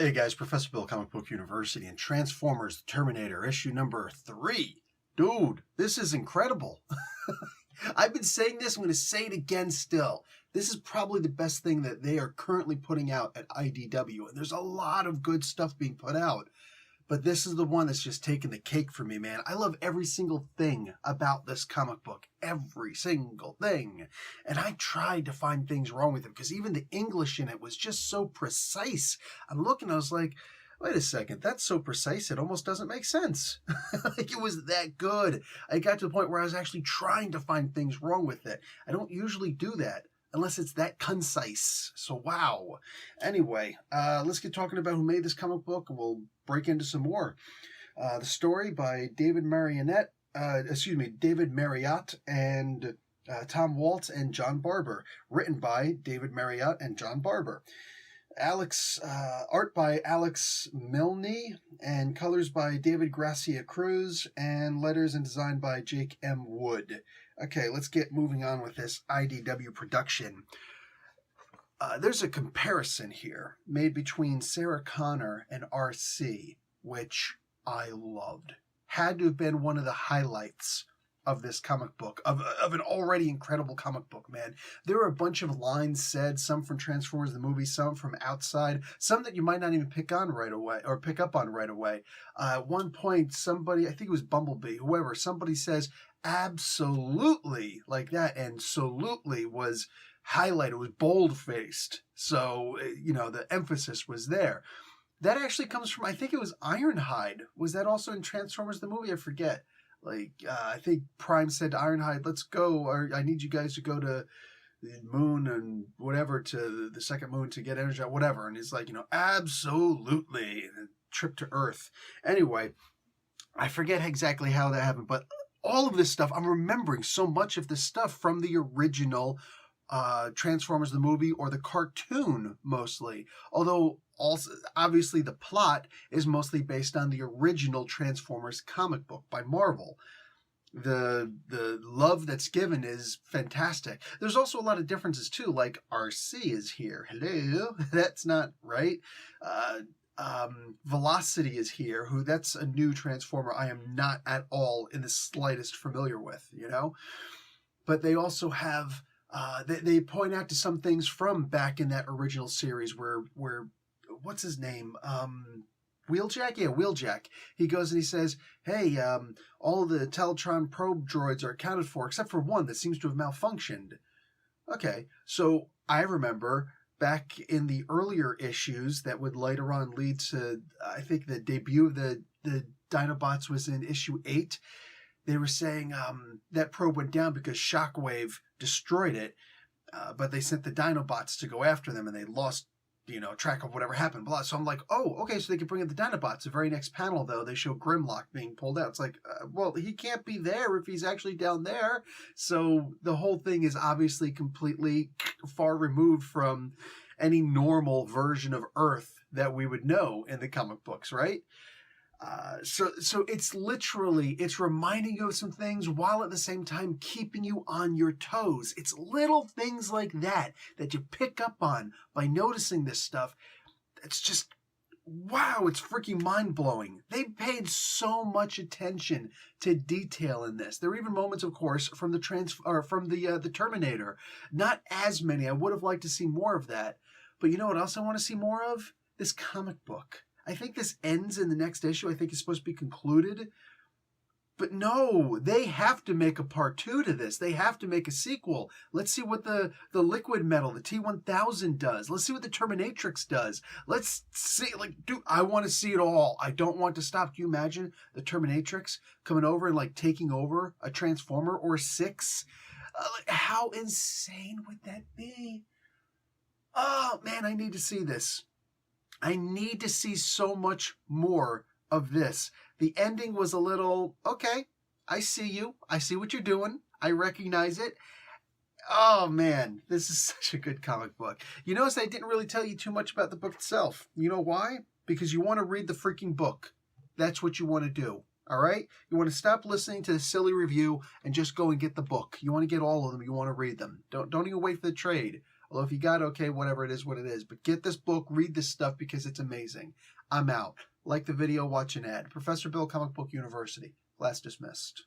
Hey guys, Professor Bill, Comic Book University, and Transformers Terminator, issue number 3. Dude, this is incredible. I've been saying this, I'm going to say it again still. This is probably the best thing that they are currently putting out at IDW, and there's a lot of good stuff being put out. But this is the one that's just taking the cake for me, man. I love every single thing about this comic book. Every single thing. And I tried to find things wrong with it because even the English in it was just so precise. I'm looking, I was like, wait a second, that's so precise, it almost doesn't make sense. Like, it was that good. I got to the point where I was actually trying to find things wrong with it. I don't usually do that unless it's that concise. So, wow. Anyway, let's get talking about who made this comic book, and we'll break into some more. The story by David Marriott and Tom Waltz and John Barber. Written by David Marriott and John Barber. Art by Alex Milne, and colors by David Gracia Cruz, and letters and design by Jake M. Wood. Okay, let's get moving on with this IDW production. There's a comparison here made between Sarah Connor and RC, which I loved. Had to have been one of the highlights of this comic book, of an already incredible comic book, man. There are a bunch of lines said, some from Transformers the movie, some from outside, some that you might not even pick up on right away. At one point, somebody, I think it was Bumblebee, whoever, somebody says, absolutely, like that, and absolutely was highlighted, was bold-faced. So, the emphasis was there. That actually comes from, I think it was Ironhide. Was that also in Transformers the movie? I forget. I think Prime said to Ironhide, let's go, or I need you guys to go to the moon and whatever, to the second moon to get energy, whatever. And he's like, absolutely. And trip to Earth. Anyway, I forget exactly how that happened, but all of this stuff, I'm remembering so much of this stuff from the original Transformers the movie or the cartoon mostly. Although, also, obviously, the plot is mostly based on the original Transformers comic book by Marvel. The love that's given is fantastic. There's also a lot of differences, too, like RC is here. Hello? That's not right. Velocity is here, that's a new Transformer I am not at all in the slightest familiar with, But they also have, they point out to some things from back in that original series where what's his name? Wheeljack? Yeah, Wheeljack. He goes and he says, hey, all of the Teletron probe droids are accounted for, except for one that seems to have malfunctioned. Okay, so I remember back in the earlier issues that would later on lead to, I think the debut of the Dinobots was in issue 8. They were saying that probe went down because Shockwave destroyed it, but they sent the Dinobots to go after them, and they lost track of whatever happened. Blah. So I'm like, oh, okay, so they can bring in the Dinobots. The very next panel, though, they show Grimlock being pulled out. It's like, well, he can't be there if he's actually down there. So the whole thing is obviously completely far removed from any normal version of Earth that we would know in the comic books, right? So it's reminding you of some things while at the same time keeping you on your toes. It's little things like that you pick up on by noticing this stuff. It's just, wow, it's freaking mind-blowing. They paid so much attention to detail in this. There are even moments, of course, from the Terminator. Not as many. I would have liked to see more of that. But you know what else I want to see more of? This comic book. I think this ends in the next issue. I think it's supposed to be concluded. But no, they have to make a part 2 to this. They have to make a sequel. Let's see what the liquid metal, the T-1000 does. Let's see what the Terminatrix does. Let's see, dude, I want to see it all. I don't want to stop. Can you imagine the Terminatrix coming over and taking over a Transformer or 6? How insane would that be? Oh, man, I need to see this. I need to see so much more of this. The ending was a little, okay, I see you. I see what you're doing. I recognize it. Oh, man, this is such a good comic book. You notice I didn't really tell you too much about the book itself. You know why? Because you want to read the freaking book. That's what you want to do. All right? You want to stop listening to the silly review and just go and get the book. You want to get all of them. You want to read them. Don't even wait for the trade. Well, if you got, okay, whatever, it is what it is. But get this book, read this stuff because it's amazing. I'm out. Like the video, watch an ad. Professor Bill, Comic Book University. Class dismissed.